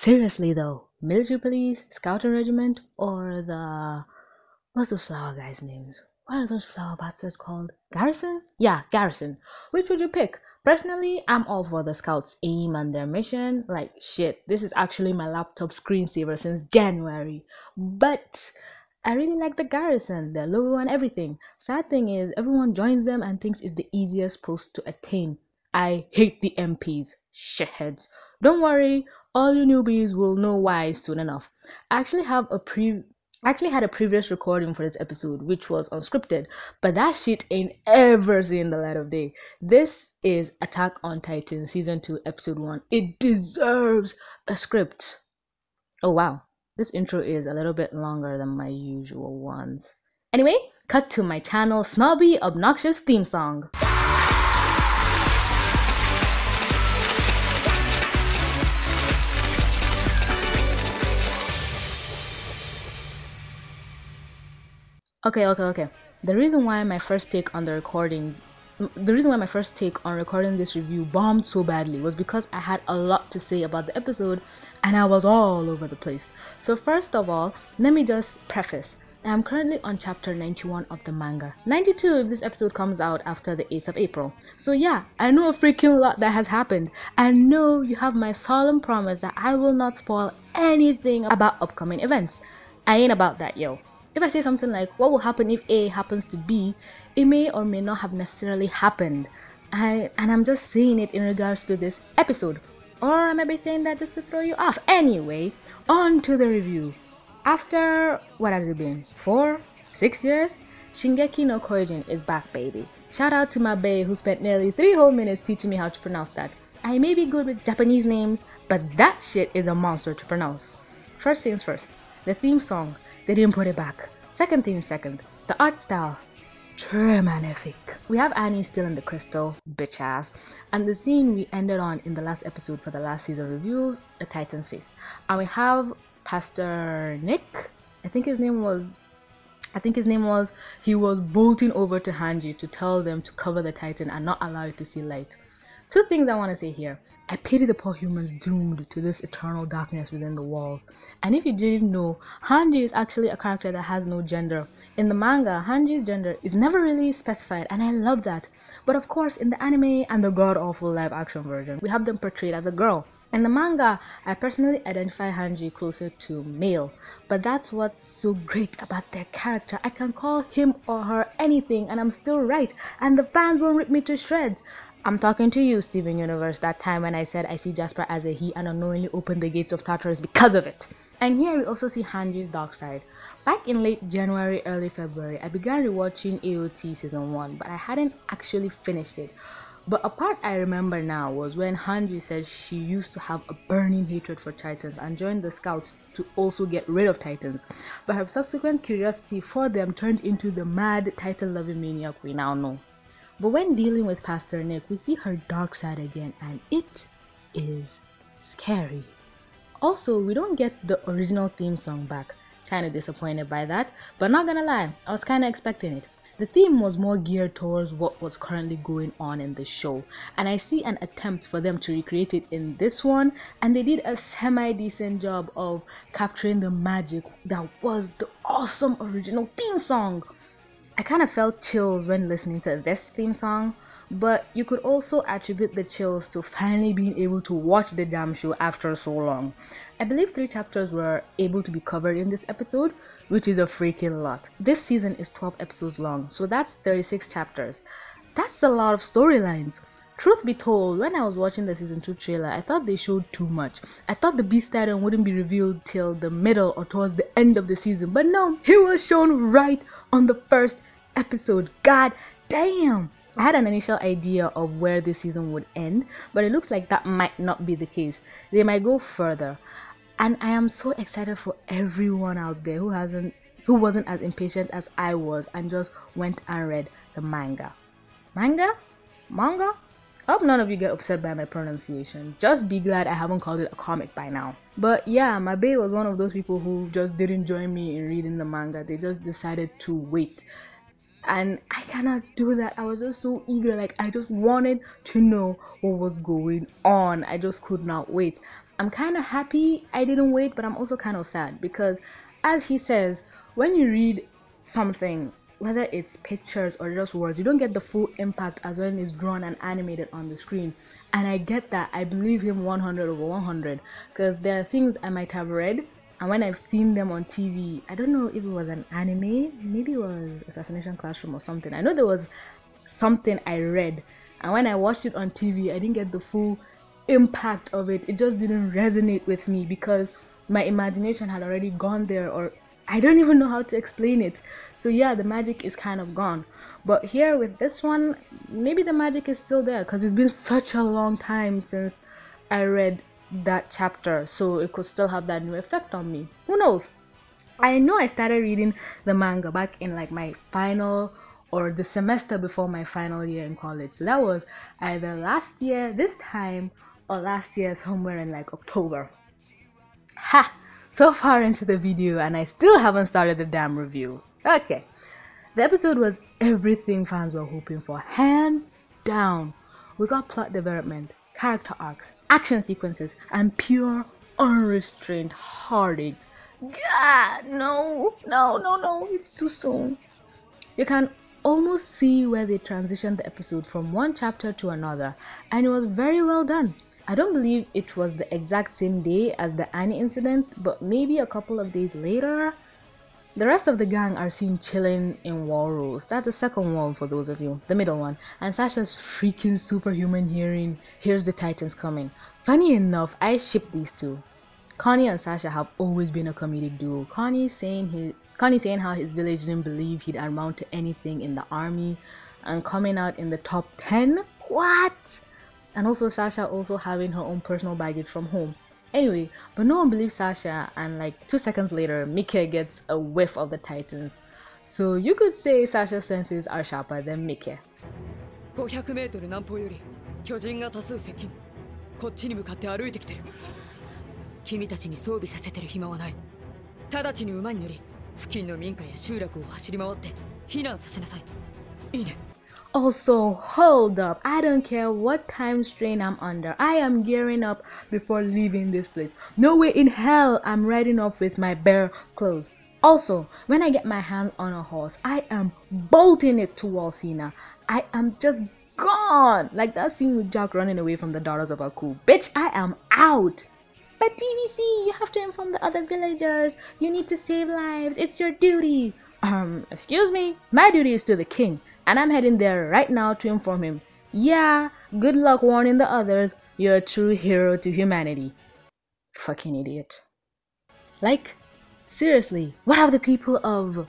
Seriously though, military police, scouting regiment, or the what's those flower guys' names? What are those flower bastards called? Garrison? Yeah, Garrison. Which would you pick? Personally, I'm all for the scouts' aim and their mission. Like shit, this is actually my laptop screensaver since January. But I really like the Garrison, their logo and everything. Sad thing is, everyone joins them and thinks it's the easiest post to attain. I hate the MPs, shitheads. Don't worry, all you newbies will know why soon enough. I actually have a pre I actually had a previous recording for this episode which was unscripted, but that shit ain't ever seen the light of day. This is Attack on Titan season 2 episode 1. It deserves a script. Oh wow, this intro is a little bit longer than my usual ones. Anyway, cut to my channel snobby obnoxious theme song. Okay. The reason why my first take on recording this review bombed so badly was because I had a lot to say about the episode and I was all over the place. So first of all, let me just preface. I am currently on chapter 91 of the manga. 92 if this episode comes out after the 8th of April. So yeah, I know a freaking lot that has happened. And no, you have my solemn promise that I will not spoil anything about upcoming events. I ain't about that, yo. If I say something like, what will happen if A happens to B, it may or may not have necessarily happened. And I'm just saying it in regards to this episode. Or I might be saying that just to throw you off. Anyway, on to the review. After, what has it been? 4? 6 years? Shingeki no Kyojin is back, baby. Shout out to my bae who spent nearly 3 whole minutes teaching me how to pronounce that. I may be good with Japanese names, but that shit is a monster to pronounce. First things first, the theme song. They didn't put it back. Second thing second, the art style. Tremanific. We have Annie still in the crystal, bitch ass, and the scene we ended on in the last episode for the last season reviews, the Titan's face. And we have Pastor Nick, I think his name was, he was bolting over to Hanji to tell them to cover the Titan and not allow it to see light. 2 things I want to say here. I pity the poor humans doomed to this eternal darkness within the walls. And if you didn't know, Hanji is actually a character that has no gender. In the manga, Hanji's gender is never really specified, and I love that. But of course, in the anime and the god-awful live-action version, we have them portrayed as a girl. In the manga, I personally identify Hanji closer to male, but that's what's so great about their character. I can call him or her anything and I'm still right, and the fans won't rip me to shreds. I'm talking to you, Steven Universe, that time when I said I see Jasper as a he and unknowingly opened the gates of Tartarus because of it. And here we also see Hanji's dark side. Back in late January, early February, I began rewatching AOT season 1, but I hadn't actually finished it. But a part I remember now was when Hanji said she used to have a burning hatred for Titans and joined the scouts to also get rid of Titans. But her subsequent curiosity for them turned into the mad Titan-loving maniac we now know. But when dealing with Pastor Nick, we see her dark side again, and it is scary. Also, we don't get the original theme song back. Kinda disappointed by that, but not gonna lie, I was kinda expecting it. The theme was more geared towards what was currently going on in the show, and I see an attempt for them to recreate it in this one, and they did a semi-decent job of capturing the magic that was the awesome original theme song. I kind of felt chills when listening to this theme song, but you could also attribute the chills to finally being able to watch the damn show after so long. I believe 3 chapters were able to be covered in this episode, which is a freaking lot. This season is 12 episodes long, so that's 36 chapters. That's a lot of storylines. Truth be told, when I was watching the season 2 trailer, I thought they showed too much. I thought the Beast Titan wouldn't be revealed till the middle or towards the end of the season, but no, he was shown right on the first episode. God damn! I had an initial idea of where this season would end, but it looks like that might not be the case. They might go further. And I am so excited for everyone out there who wasn't as impatient as I was and just went and read the manga. Manga? I hope none of you get upset by my pronunciation. Just be glad I haven't called it a comic by now. But yeah, my bae was one of those people who just didn't join me in reading the manga. They just decided to wait. And I cannot do that. I was just so eager. Like, I just wanted to know what was going on. I just could not wait. I'm kind of happy I didn't wait, but I'm also kind of sad because, as he says, when you read something, whether it's pictures or just words, you don't get the full impact as when it's drawn and animated on the screen. And I get that. I believe him 100 over 100 because there are things I might have read, and when I've seen them on TV, I don't know if it was an anime, maybe it was Assassination Classroom or something. I know there was something I read, and when I watched it on TV, I didn't get the full impact of it. It just didn't resonate with me because my imagination had already gone there, or I don't even know how to explain it. So yeah, the magic is kind of gone. But here with this one, maybe the magic is still there because it's been such a long time since I read that chapter, so it could still have that new effect on me. Who knows? I know I started reading the manga back in like my final or the semester before my final year in college. So that was either last year, this time, or last year somewhere in like October. Ha! So far into the video and I still haven't started the damn review. Okay. The episode was everything fans were hoping for. Hands down. We got plot development, character arcs, action sequences, and pure, unrestrained heartache. God, no, it's too soon. You can almost see where they transitioned the episode from one chapter to another, and it was very well done. I don't believe it was the exact same day as the Annie incident, but maybe a couple of days later. The rest of the gang are seen chilling in wall rows. That's the second wall for those of you, the middle one. And Sasha's freaking superhuman hearing hears the Titans coming. Funny enough, I ship these two. Connie and Sasha have always been a comedic duo. Connie saying how his village didn't believe he'd amount to anything in the army, and coming out in the top 10. What? And also Sasha also having her own personal baggage from home. Anyway, but no one believes Sasha, and like 2 seconds later, Mike gets a whiff of the Titans. So you could say Sasha's senses are sharper than Mike. 500メートル南方より巨人が多数接近。こっちに向かって歩いてきてる。君たちに装備させてる暇はない。直ちに馬に乗り、付近の民家や集落を走り回って避難させなさい。いいね。Also, hold up. I don't care what time strain I'm under. I am gearing up before leaving this place. No way in hell I'm riding off with my bare clothes. Also, when I get my hands on a horse, I am bolting it to Walsina. I am just gone. Like that scene with Jack running away from the daughters of Aku. Bitch, I am out. But TVC, you have to inform the other villagers. You need to save lives. It's your duty. Excuse me? My duty is to the king. And I'm heading there right now to inform him. Yeah, good luck warning the others. You're a true hero to humanity. Fucking idiot. Like, seriously, what are the people of...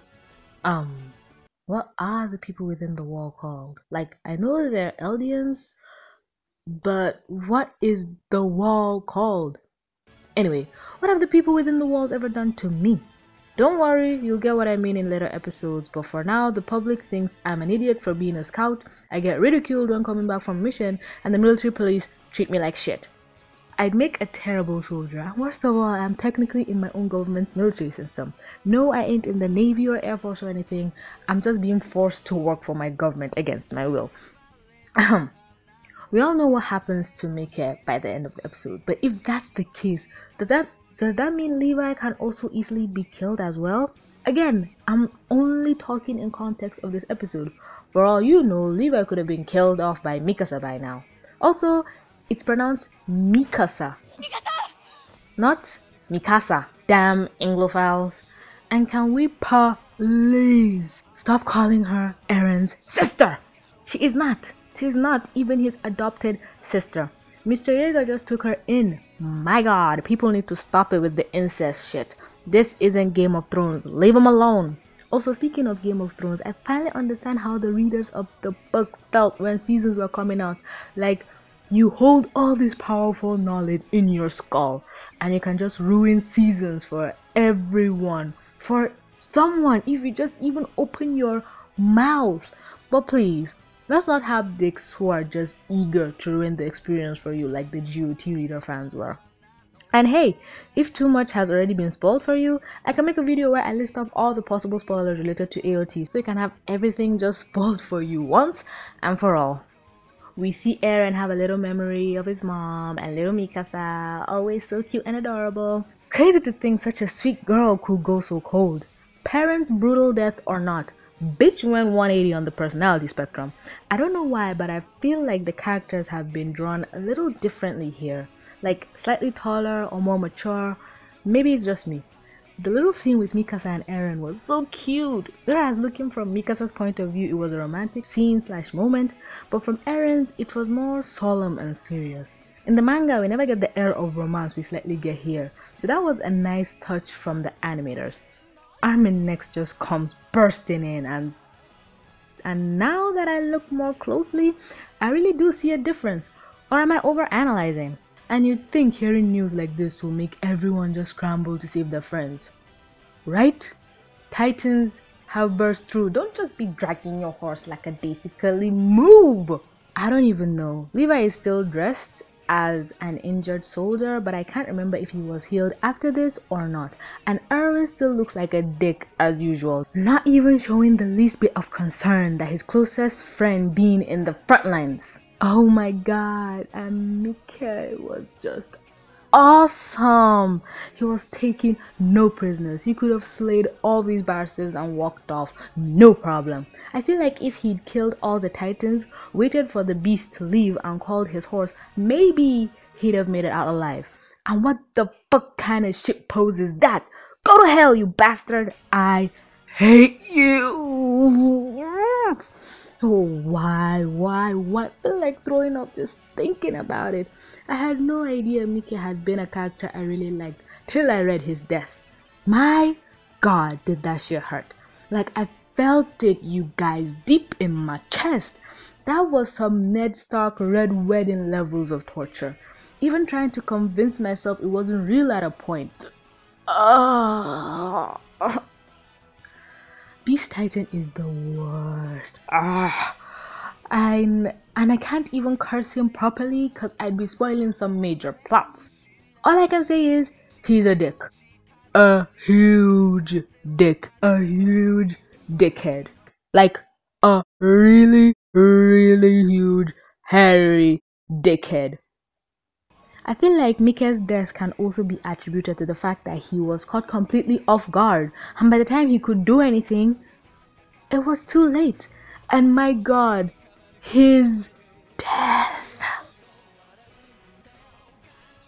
what are the people within the wall called? Like, I know they're Eldians, but what is the wall called? Anyway, what have the people within the walls ever done to me? Don't worry, you'll get what I mean in later episodes, but for now, the public thinks I'm an idiot for being a scout, I get ridiculed when coming back from mission, and the military police treat me like shit. I'd make a terrible soldier, and worst of all, I'm technically in my own government's military system. No, I ain't in the Navy or Air Force or anything, I'm just being forced to work for my government against my will. We all know what happens to Mike by the end of the episode, but if that's the case, does that mean Levi can also easily be killed as well? Again, I'm only talking in context of this episode. For all you know, Levi could have been killed off by Mikasa by now. Also, it's pronounced Mikasa. Not Mikasa. Damn Anglophiles. And can we please stop calling her Eren's sister? She is not. She is not even his adopted sister. Mr. Yeager just took her in. My god, people need to stop it with the incest shit. This isn't Game of Thrones. Leave them alone. Also, speaking of Game of Thrones, I finally understand how the readers of the book felt when seasons were coming out. Like, you hold all this powerful knowledge in your skull, and you can just ruin seasons for everyone. For someone, if you just even open your mouth. But please, let's not have dicks who are just eager to ruin the experience for you like the GOT reader fans were. And hey, if too much has already been spoiled for you, I can make a video where I list off all the possible spoilers related to AOT so you can have everything just spoiled for you once and for all. We see Eren have a little memory of his mom and little Mikasa, always so cute and adorable. Crazy to think such a sweet girl could go so cold. Parents' brutal death or not, bitch went 180 on the personality spectrum. I don't know why, but I feel like the characters have been drawn a little differently here. Like slightly taller or more mature. Maybe it's just me. The little scene with Mikasa and Eren was so cute. Whereas looking from Mikasa's point of view, it was a romantic scene/moment, but from Eren's, it was more solemn and serious. In the manga, we never get the air of romance we slightly get here, so that was a nice touch from the animators. Armin next just comes bursting in, and now that I look more closely, I really do see a difference. Or am I overanalyzing? And you'd think hearing news like this will make everyone just scramble to save their friends. Right? Titans have burst through. Don't just be dragging your horse like a daisically move! I don't even know. Levi is still dressed as an injured soldier, but I can't remember if he was healed after this or not. And Erwin still looks like a dick as usual, not even showing the least bit of concern that his closest friend being in the front lines. Oh my god, and Mickey was just awesome. He was taking no prisoners. He could have slayed all these bastards and walked off, no problem. I feel like if he'd killed all the titans, waited for the beast to leave and called his horse, maybe he'd have made it out alive. And what the fuck kind of shit pose is that? Go to hell, you bastard! I hate you! Oh, why? I feel like throwing up just thinking about it. I had no idea Mickey had been a character I really liked till I read his death. My god, did that shit hurt. Like, I felt it, you guys, deep in my chest. That was some Ned Stark Red Wedding levels of torture. Even trying to convince myself it wasn't real at a point. Beast Titan is the worst. And I can't even curse him properly because I'd be spoiling some major plots. All I can say is, he's a dick. A huge dick. A huge dickhead. Like, a really, really huge, hairy dickhead. I feel like Mickey's death can also be attributed to the fact that he was caught completely off guard, and by the time he could do anything, it was too late. And my god, his death.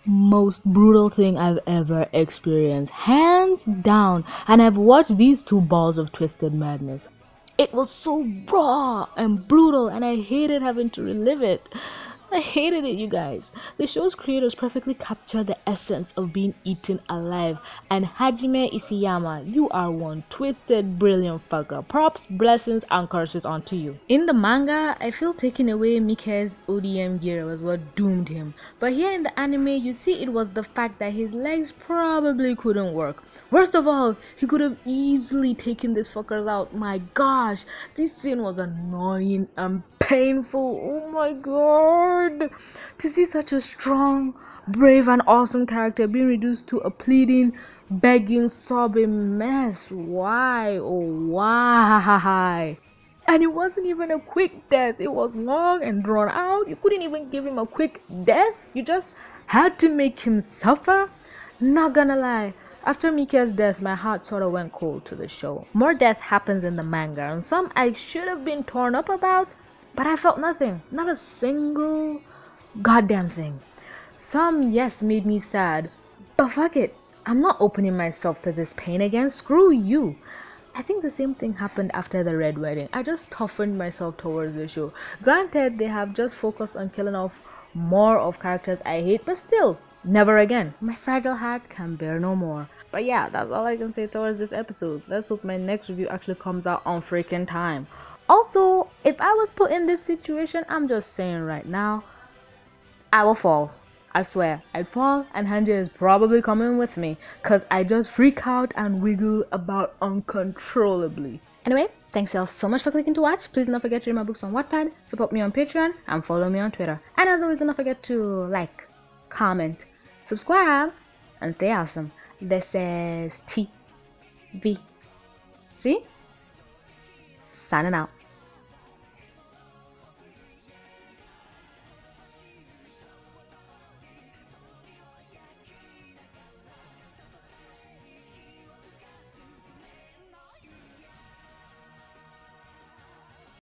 Most brutal thing I've ever experienced, hands down, and I've watched these two balls of twisted madness. It was so raw and brutal, and I hated having to relive it. I hated it, you guys. The show's creators perfectly capture the essence of being eaten alive. And Hajime Isayama, you are one twisted, brilliant fucker. Props, blessings, and curses onto you. In the manga, I feel taking away Mickey's ODM gear was what doomed him. But here in the anime, you see it was the fact that his legs probably couldn't work. Worst of all, he could have easily taken these fuckers out. My gosh, this scene was annoying and painful. Oh my god, to see such a strong, brave, and awesome character being reduced to a pleading, begging, sobbing mess. Why? Oh, why? And it wasn't even a quick death. It was long and drawn out. You couldn't even give him a quick death. You just had to make him suffer. Not gonna lie, after Mika's death, my heart sort of went cold to the show. More death happens in the manga, and some I should have been torn up about, but I felt nothing. Not a single goddamn thing. Some, yes, made me sad, but fuck it. I'm not opening myself to this pain again. Screw you. I think the same thing happened after the Red Wedding. I just toughened myself towards the show. Granted, they have just focused on killing off more of characters I hate, but still, never again. My fragile heart can bear no more. But yeah, that's all I can say towards this episode. Let's hope my next review actually comes out on freaking time. Also, if I was put in this situation, I'm just saying right now, I will fall. I swear, I'd fall, and Hanji is probably coming with me, cause I just freak out and wiggle about uncontrollably. Anyway, thanks y'all so much for clicking to watch. Please don't forget to read my books on Wattpad, support me on Patreon, and follow me on Twitter. And as always, don't forget to like, comment, subscribe, and stay awesome. This is TV. See? Signing out.